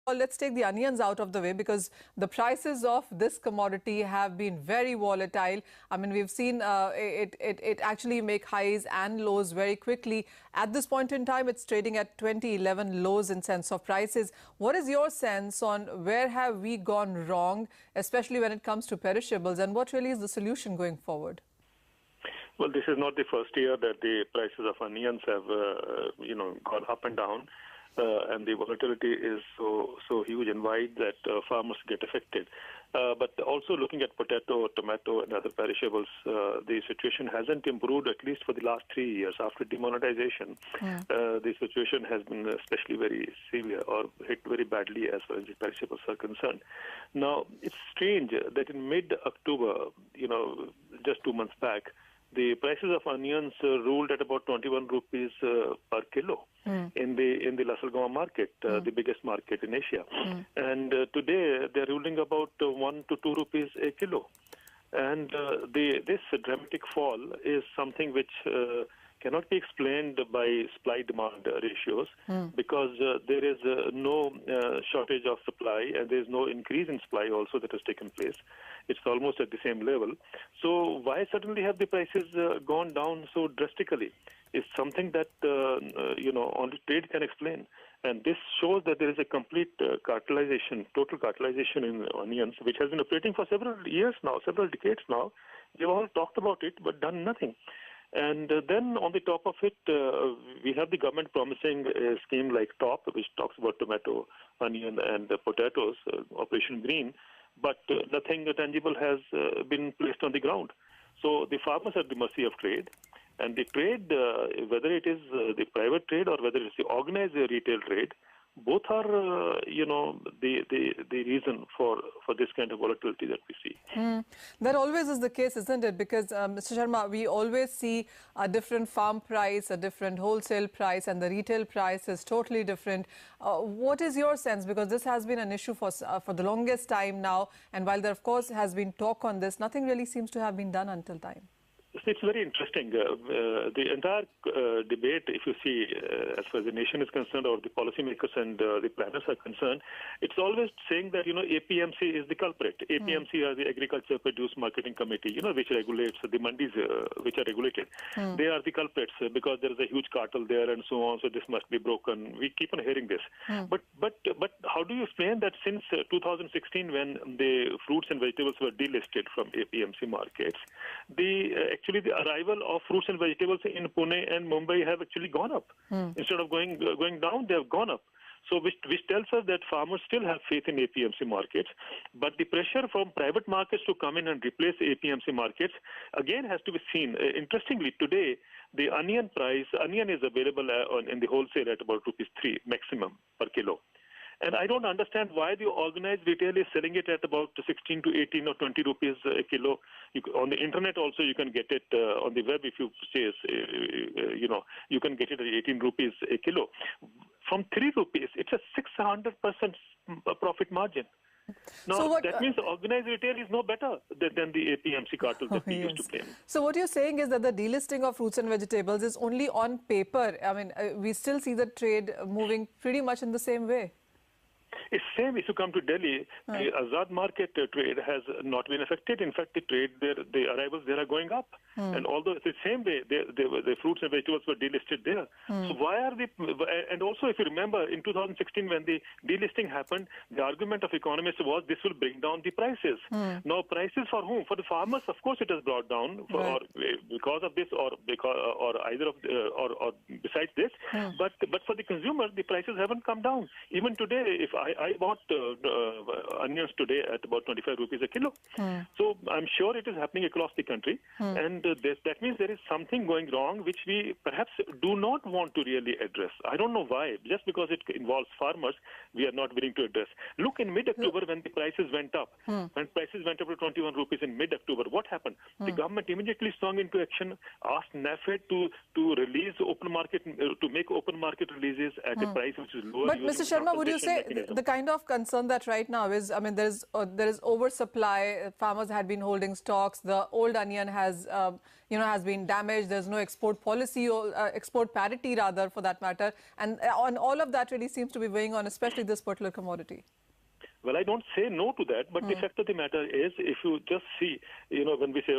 Well, let's take the onions out of the way because the prices of this commodity have been very volatile. I mean, we've seen it actually make highs and lows very quickly. At this point in time, it's trading at 2011 lows in sense of prices. What is your sense on where have we gone wrong, especially when it comes to perishables, and what really is the solution going forward? Well, this is not the first year that the prices of onions have, gone up and down. And the volatility is so huge and wide that farmers get affected. But also looking at potato, tomato, and other perishables, the situation hasn't improved at least for the last 3 years. After demonetization, the situation has been especially very severe or hit very badly as far as the perishables are concerned. Now, it's strange that in mid-October, just 2 months back, the prices of onions ruled at about 21 rupees per kilo in the Lasal market, the biggest market in Asia. And today they're ruling about 1 to 2 rupees a kilo. And this dramatic fall is something which cannot be explained by supply-demand ratios because there is no shortage of supply and there is no increase in supply also that has taken place. It's almost at the same level. So why suddenly have the prices gone down so drastically? It's something that, only trade can explain. And this shows that there is a complete cartelization, total cartelization in onions, which has been operating for several years now, several decades now. We've all talked about it, but done nothing. And then on the top of it, we have the government promising a scheme like TOP, which talks about tomato, onion, and potatoes, Operation Green, but nothing tangible has been placed on the ground. So the farmers are at the mercy of trade, and the trade, whether it is the private trade or whether it's the organized retail trade, both are, the reason for this kind of volatility that we see. That always is the case, isn't it? Because, Mr. Sharma, we always see a different farm price, a different wholesale price, and the retail price is totally different. What is your sense? Because this has been an issue for the longest time now, and while there, of course, has been talk on this, nothing really seems to have been done until time. It's very interesting. The entire debate, if you see, as far as the nation is concerned or the policymakers and the planners are concerned, it's always saying that, APMC is the culprit. APMC are the Agriculture Produce Marketing Committee, which regulates the mandis, which are regulated. They are the culprits because there is a huge cartel there and so on, so this must be broken. We keep on hearing this. But how do you explain that since 2016, when the fruits and vegetables were delisted from APMC markets, actually the arrival of fruits and vegetables in Pune and Mumbai have actually gone up. Instead of going down, they have gone up. So which tells us that farmers still have faith in APMC markets, but the pressure from private markets to come in and replace APMC markets again has to be seen. Interestingly, today the onion is available in the wholesale at about ₹3 maximum per kilo. And I don't understand why the organized retail is selling it at about 16 to 18 or 20 rupees a kilo. On the internet also you can get it on the web if you purchase, you can get it at 18 rupees a kilo. From 3 rupees, it's a 600% profit margin. Now, so that means organized retail is no better than the APMC cartel that we used to claim. So what you're saying is that the delisting of fruits and vegetables is only on paper. I mean, we still see the trade moving pretty much in the same way. It's same if you come to Delhi, the Azad market trade has not been affected. In fact, the trade there, the arrivals there are going up. And although it's the same way, the fruits and vegetables were delisted there. So why are and also if you remember in 2016 when the delisting happened, the argument of economists was this will bring down the prices. Now prices for whom? For the farmers, of course it has brought down or because of this or either of or besides this. But for the consumer, the prices haven't come down. Even today, if I bought onions today at about 25 rupees a kilo. So I'm sure it is happening across the country. And that means there is something going wrong which we perhaps do not want to really address. I don't know why. Just because it involves farmers, we are not willing to address. Look, in mid-October when the prices went up, when prices went up to 21 rupees in mid-October, what happened? The government immediately swung into action, asked NAFED to release open market, to make open market releases at a price which is lower. But Mr. Sharma, would you say the kind of concern that right now is, I mean, there is oversupply. Farmers had been holding stocks. The old onion has, has been damaged. There's no export policy or export parity, rather, for that matter. And on all of that really seems to be weighing on, especially this particular commodity. Well, I don't say no to that, but the fact of the matter is, if you just see, when we say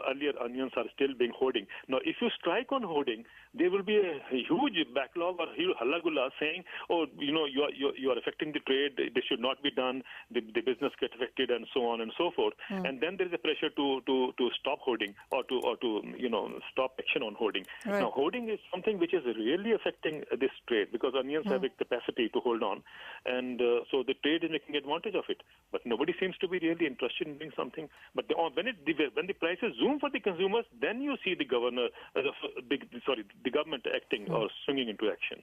earlier onions are still being hoarding. Now, if you strike on hoarding, there will be a huge backlog or huge halagulla saying, oh, you are affecting the trade. This should not be done. The business gets affected, and so on and so forth. And then there is a pressure to stop hoarding or to stop action on hoarding. Right. Now, hoarding is something which is really affecting this trade because onions have a capacity to hold on, and so the trade is making advantage of it, but nobody seems to be really interested in doing something. But when the prices zoom for the consumers, then you see the government acting or swinging into action.